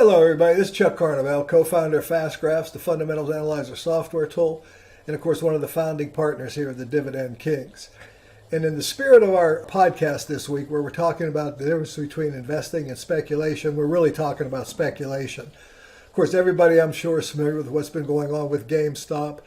Hello, everybody. This is Chuck Carnevale, co-founder of FastGraphs, the Fundamentals Analyzer software tool, and of course, one of the founding partners here at the Dividend Kings. And in the spirit of our podcast this week, where we're talking about the difference between investing and speculation, we're really talking about speculation. Of course, everybody, I'm sure, is familiar with what's been going on with GameStop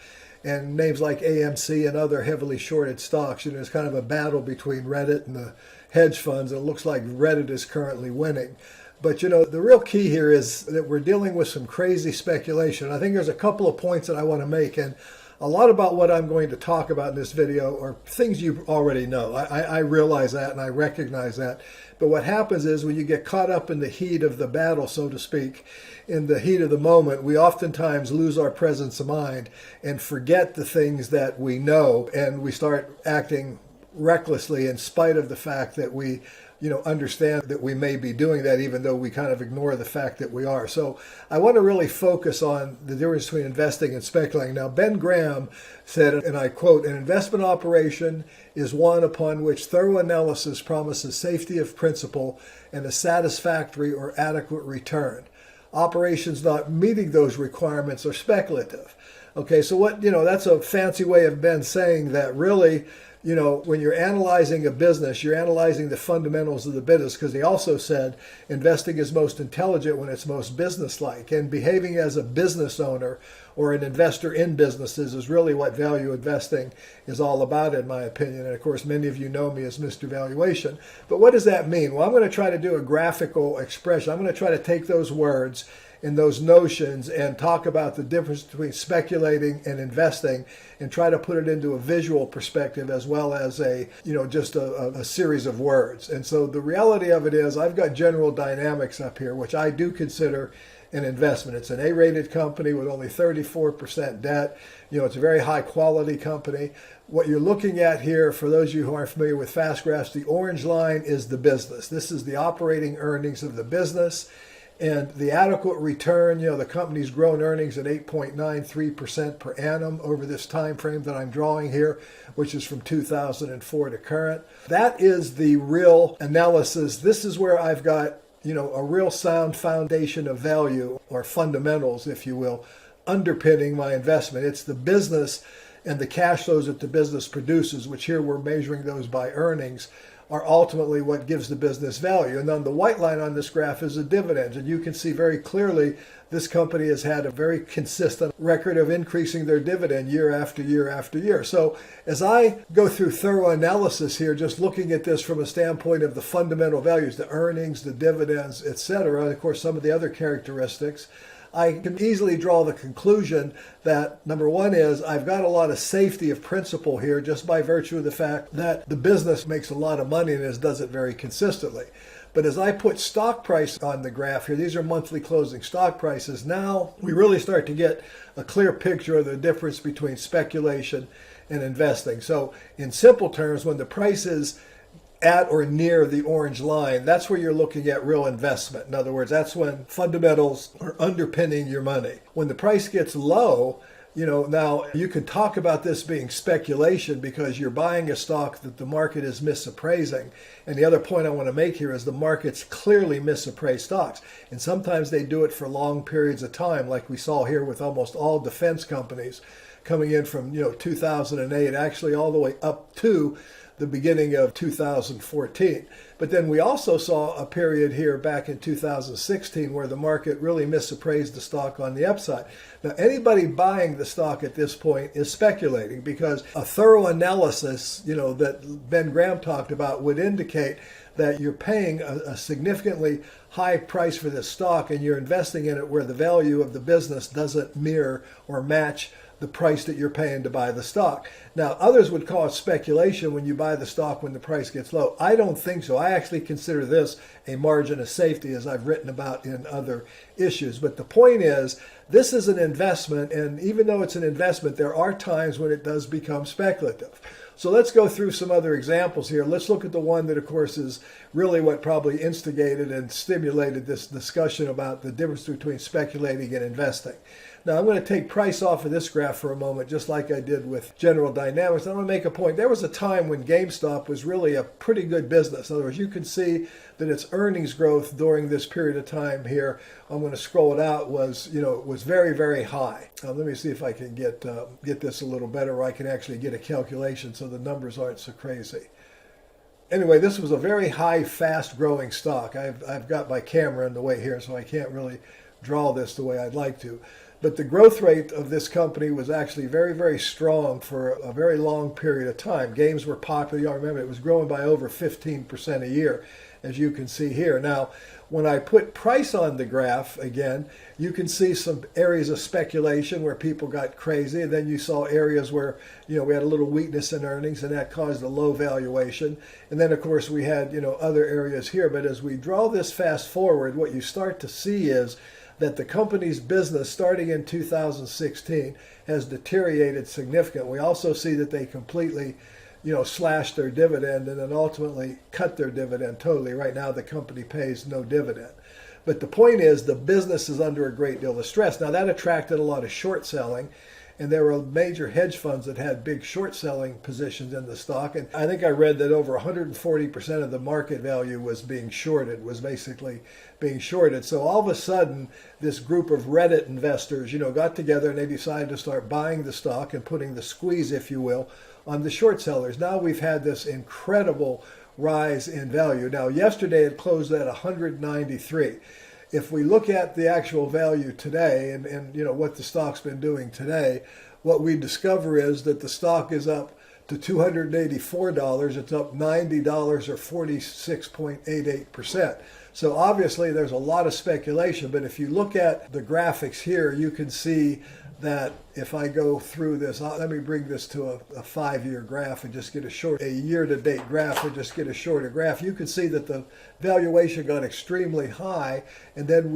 and names like AMC and other heavily shorted stocks. You know, there's kind of a battle between Reddit and the hedge funds, and it looks like Reddit is currently winning. But, you know, the real key here is that we're dealing with some crazy speculation. I think there's a couple of points that I want to make, and a lot about what I'm going to talk about in this video are things you already know. I realize that and I recognize that. But what happens is when you get caught up in the heat of the battle, so to speak, in the heat of the moment, we oftentimes lose our presence of mind and forget the things that we know, and we start acting recklessly in spite of the fact that we understand that we may be doing that, even though we kind of ignore the fact that we are. So I want to really focus on the difference between investing and speculating. Now, Ben Graham said, and I quote, "An investment operation is one upon which thorough analysis promises safety of principal and a satisfactory or adequate return. Operations not meeting those requirements are speculative." Okay, so that's a fancy way of Ben saying that really, when you're analyzing a business, you're analyzing the fundamentals of the business, because he also said investing is most intelligent when it's most businesslike. And behaving as a business owner or an investor in businesses is really what value investing is all about, in my opinion. And of course, many of you know me as Mr. Valuation. But what does that mean? Well, I'm going to try to do a graphical expression. I'm going to try to take those words and those notions and talk about the difference between speculating and investing and try to put it into a visual perspective as well as just a series of words. And so the reality of it is I've got General Dynamics up here, which I do consider an investment. It's an A-rated company with only 34% debt. It's a very high quality company. What you're looking at here, for those of you who aren't familiar with FastGraphs, the orange line is the business. This is the operating earnings of the business. And the adequate return, the company's grown earnings at 8.93% per annum over this time frame that I'm drawing here, which is from 2004 to current. That is the real analysis. This is where I've got, a real sound foundation of value, or fundamentals, if you will, underpinning my investment. It's the business and the cash flows that the business produces, which here we're measuring those by earnings, are ultimately what gives the business value. And then the white line on this graph is the dividends. And you can see very clearly this company has had a very consistent record of increasing their dividend year after year after year. So as I go through thorough analysis here, just looking at this from a standpoint of the fundamental values, the earnings, the dividends, etc., and of course some of the other characteristics, I can easily draw the conclusion that number one is I've got a lot of safety of principle here just by virtue of the fact that the business makes a lot of money and does it very consistently. But as I put stock price on the graph here, these are monthly closing stock prices. Now we really start to get a clear picture of the difference between speculation and investing. So in simple terms, when the price is at or near the orange line, that's where you're looking at real investment. In other words, that's when fundamentals are underpinning your money. When the price gets low, now you can talk about this being speculation because you're buying a stock that the market is misappraising. And the other point I want to make here is the markets clearly misappraise stocks. And sometimes they do it for long periods of time, like we saw here with almost all defense companies coming in from 2008, actually all the way up to the beginning of 2014. But then we also saw a period here back in 2016 where the market really misappraised the stock on the upside. Now, anybody buying the stock at this point is speculating, because a thorough analysis, that Ben Graham talked about would indicate that you're paying a significantly high price for this stock and you're investing in it where the value of the business doesn't mirror or match the price that you're paying to buy the stock. Now, others would call it speculation when you buy the stock when the price gets low. I don't think so. I actually consider this a margin of safety, as I've written about in other issues. But the point is, this is an investment, and even though it's an investment, there are times when it does become speculative. So let's go through some other examples here. Let's look at the one that, of course, is really what probably instigated and stimulated this discussion about the difference between speculating and investing. Now I'm going to take price off of this graph for a moment, just like I did with General Dynamics. I'm going to make a point. There was a time when GameStop was really a pretty good business. In other words, you can see that its earnings growth during this period of time here, I'm going to scroll it out, was very, very high. Let me see if I can get this a little better, or I can actually get a calculation so the numbers aren't so crazy. Anyway, this was a very high, fast-growing stock. I've got my camera in the way here, so I can't really draw this the way I'd like to. But the growth rate of this company was actually very, very strong for a very long period of time. Games were popular. Y'all remember it was growing by over 15% a year, as you can see here. Now, when I put price on the graph again, you can see some areas of speculation where people got crazy, and then you saw areas where we had a little weakness in earnings, and that caused a low valuation. And then, of course, we had other areas here. But as we draw this fast forward, what you start to see is that the company's business, starting in 2016, has deteriorated significantly. We also see that they completely slashed their dividend and then ultimately cut their dividend totally. Right now, the company pays no dividend. But the point is, the business is under a great deal of stress. Now, that attracted a lot of short selling, and there were major hedge funds that had big short selling positions in the stock. And I think I read that over 140% of the market value was being shorted, was basically being shorted. So all of a sudden, this group of Reddit investors, got together and they decided to start buying the stock and putting the squeeze, if you will, on the short sellers. Now we've had this incredible rise in value. Now, yesterday it closed at 193. If we look at the actual value today and what the stock's been doing today, what we discover is that the stock is up to $284. It's up $90 or 46.88%. So obviously there's a lot of speculation, but if you look at the graphics here, you can see that if I go through this, let me bring this to a 5-year graph and just get a year-to-date graph or just get a shorter graph. You can see that the valuation got extremely high, and then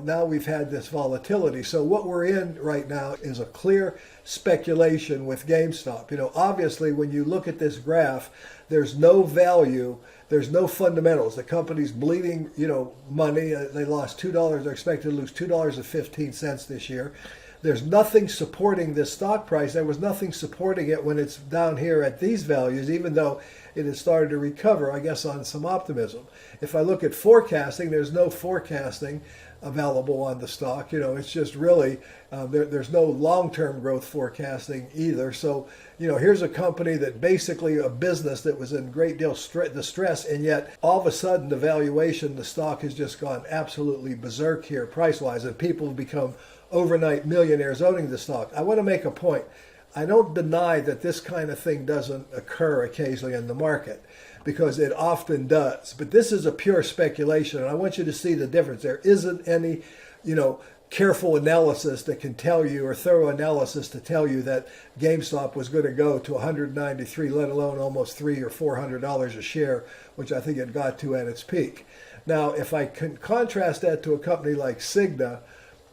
now we've had this volatility. So what we're in right now is a clear speculation with GameStop. Obviously when you look at this graph, there's no value, there's no fundamentals. The company's bleeding, money. They lost $2. They're expected to lose $2.15 this year. There's nothing supporting this stock price. There was nothing supporting it when it's down here at these values, even though it has started to recover, I guess, on some optimism. If I look at forecasting, there's no forecasting available on the stock. It's just really, there's no long-term growth forecasting either. So, here's a company that basically a business that was in great deal distress, and yet all of a sudden the valuation, the stock has just gone absolutely berserk here price-wise, and people have become overnight millionaires owning the stock. I want to make a point. I don't deny that this kind of thing doesn't occur occasionally in the market, because it often does. But this is a pure speculation, and I want you to see the difference. There isn't any, careful analysis that can tell you, or thorough analysis to tell you, that GameStop was going to go to 193, let alone almost $300 or $400 a share, which I think it got to at its peak. Now, if I can contrast that to a company like Cigna,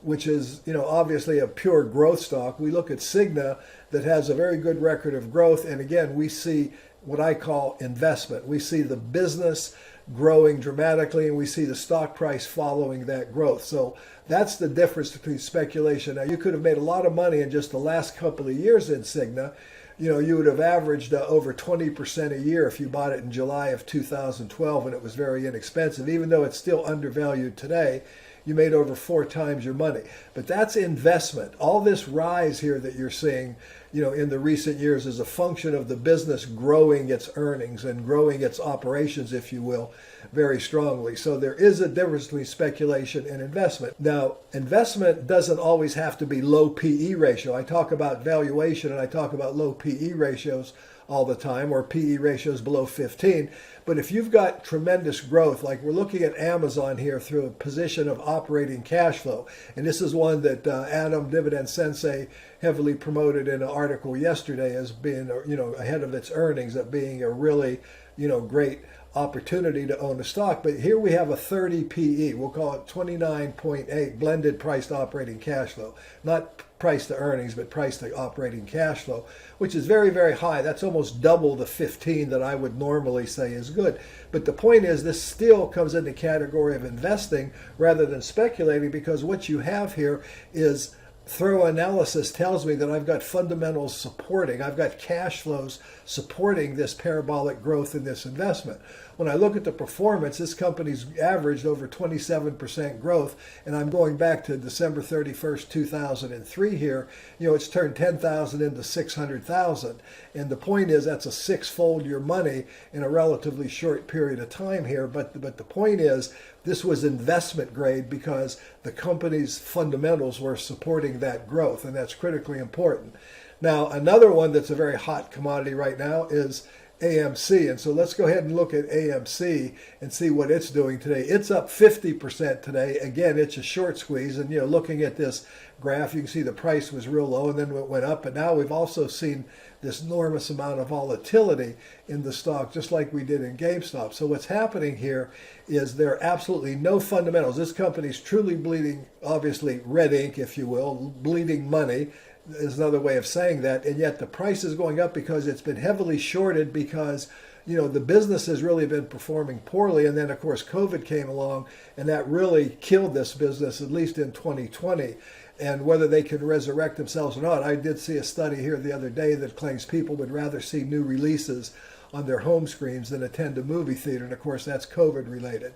which is, obviously a pure growth stock. We look at Cigna that has a very good record of growth. And again, we see what I call investment. We see the business growing dramatically, and we see the stock price following that growth. So that's the difference between speculation. Now, you could have made a lot of money in just the last couple of years in Cigna. You would have averaged over 20% a year if you bought it in July of 2012 when it was very inexpensive. Even though it's still undervalued today, you made over 4 times your money. But that's investment. All this rise here that you're seeing, in the recent years is a function of the business growing its earnings and growing its operations, if you will, very strongly. So there is a difference between speculation and investment. Now, investment doesn't always have to be low PE ratio. I talk about valuation and I talk about low PE ratios all the time, or PE ratios below 15. But if you've got tremendous growth, like we're looking at Amazon here through a position of operating cash flow, and this is one that Adam Dividend Sensei heavily promoted in an article yesterday as being, ahead of its earnings, of being a really, great opportunity to own a stock. But here we have a 30 PE. We'll call it 29.8 blended price to operating cash flow. Not price to earnings, but price to operating cash flow, which is very, very high. That's almost double the 15 that I would normally say is good. But the point is, this still comes in the category of investing rather than speculating, because what you have here is thorough analysis tells me that I've got fundamentals supporting, I've got cash flows supporting this parabolic growth in this investment. When I look at the performance, this company's averaged over 27% growth, and I'm going back to December 31st, 2003 here. It's turned 10,000 into 600,000. And the point is that's a six-fold your money in a relatively short period of time here. But the point is this was investment grade because the company's fundamentals were supporting that growth, and that's critically important. Now, another one that's a very hot commodity right now is AMC. And so let's go ahead and look at AMC and see what it's doing today. It's up 50% today. Again, it's a short squeeze. And, looking at this graph, you can see the price was real low and then it went up. But now we've also seen this enormous amount of volatility in the stock, just like we did in GameStop. So what's happening here is there are absolutely no fundamentals. This company's truly bleeding, obviously, red ink, if you will, bleeding money is another way of saying that, and yet the price is going up because it's been heavily shorted because the business has really been performing poorly, and then of course COVID came along and that really killed this business, at least in 2020. And whether they can resurrect themselves or not, I did see a study here the other day that claims people would rather see new releases on their home screens than attend a movie theater, and of course that's COVID related.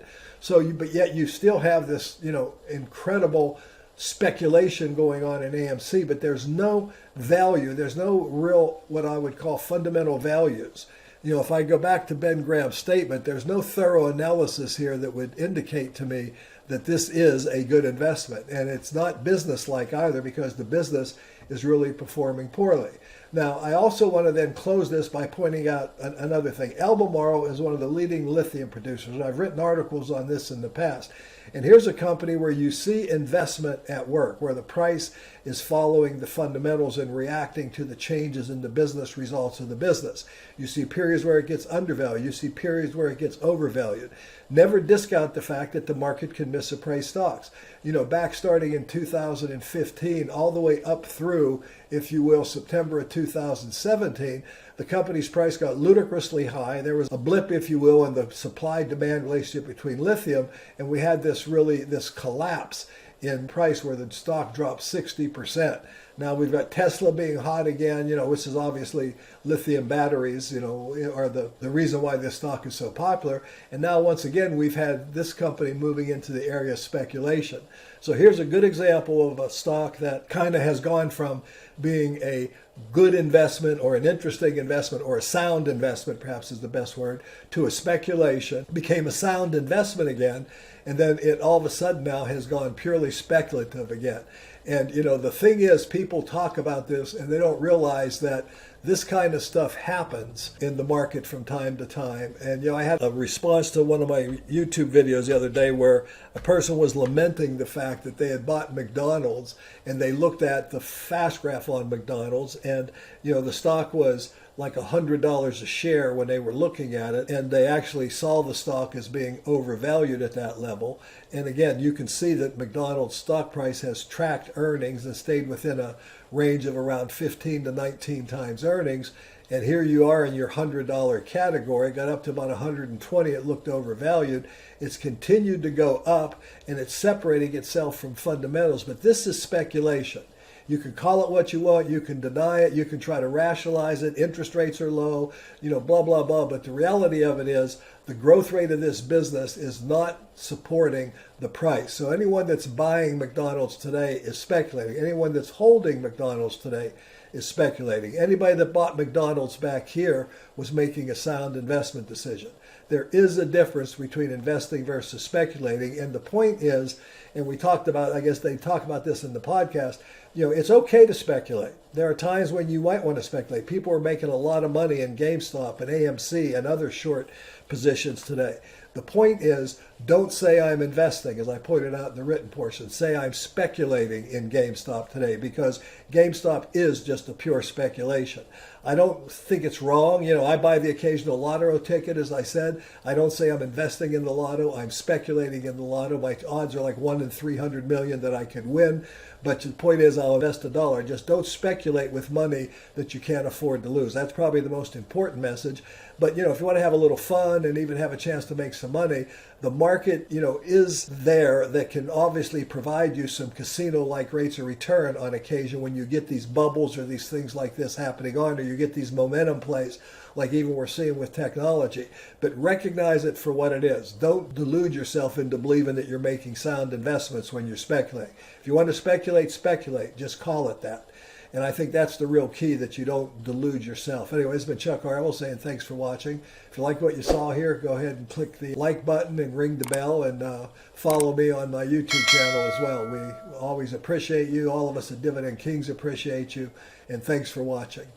But yet you still have this incredible speculation going on in AMC, but there's no value. There's no real, what I would call, fundamental values. If I go back to Ben Graham's statement, there's no thorough analysis here that would indicate to me that this is a good investment. And it's not business-like either because the business is really performing poorly. Now, I also want to then close this by pointing out another thing. Albemarle is one of the leading lithium producers. I've written articles on this in the past. And here's a company where you see investment at work, where the price is following the fundamentals and reacting to the changes in the business results of the business. You see periods where it gets undervalued. You see periods where it gets overvalued. Never discount the fact that the market can misappraise stocks. Back starting in 2015, all the way up through, if you will, September of 2017, the company's price got ludicrously high. There was a blip, if you will, in the supply-demand relationship between lithium, and we had this collapse in price where the stock dropped 60%. Now we've got Tesla being hot again, which is obviously lithium batteries, are the reason why this stock is so popular. And now once again, we've had this company moving into the area of speculation. So here's a good example of a stock that kind of has gone from being a good investment or an interesting investment or a sound investment, perhaps is the best word, to a speculation, became a sound investment again, and then it all of a sudden now has gone purely speculative again. And the thing is, people talk about this and they don't realize that this kind of stuff happens in the market from time to time. And I had a response to one of my YouTube videos the other day where a person was lamenting the fact that they had bought McDonald's and they looked at the fast graph on McDonald's and the stock was like $100 a share when they were looking at it, and they actually saw the stock as being overvalued at that level. And again, you can see that McDonald's stock price has tracked earnings and stayed within a range of around 15 to 19 times earnings. And here you are in your $100 category, got up to about 120, it looked overvalued. It's continued to go up and it's separating itself from fundamentals, but this is speculation. You can call it what you want, you can deny it, you can try to rationalize it, interest rates are low, blah, blah, blah. But the reality of it is the growth rate of this business is not supporting the price. So anyone that's buying McDonald's today is speculating. Anyone that's holding McDonald's today is speculating. Anybody that bought McDonald's back here was making a sound investment decision. There is a difference between investing versus speculating. And the point is, and we talked about, I guess they talk about this in the podcast, it's okay to speculate. There are times when you might want to speculate. People are making a lot of money in GameStop and AMC and other short positions today. The point is, don't say I'm investing, as I pointed out in the written portion. Say I'm speculating in GameStop today, because GameStop is just a pure speculation. I don't think it's wrong. I buy the occasional lotto ticket, as I said. I don't say I'm investing in the lotto. I'm speculating in the lotto. My odds are like 1 in 300 million that I could win. But the point is, I'll invest $1. Just don't speculate speculate with money that you can't afford to lose. That's probably the most important message. But, if you want to have a little fun and even have a chance to make some money, the market, is there that can obviously provide you some casino-like rates of return on occasion when you get these bubbles or these things like this happening on, or you get these momentum plays like even we're seeing with technology. But recognize it for what it is. Don't delude yourself into believing that you're making sound investments when you're speculating. If you want to speculate, speculate. Just call it that. And I think that's the real key, that you don't delude yourself. Anyway, it's been Chuck Harwell saying thanks for watching. If you like what you saw here, go ahead and click the like button and ring the bell, and follow me on my YouTube channel as well. We always appreciate you. All of us at Dividend Kings appreciate you. And thanks for watching.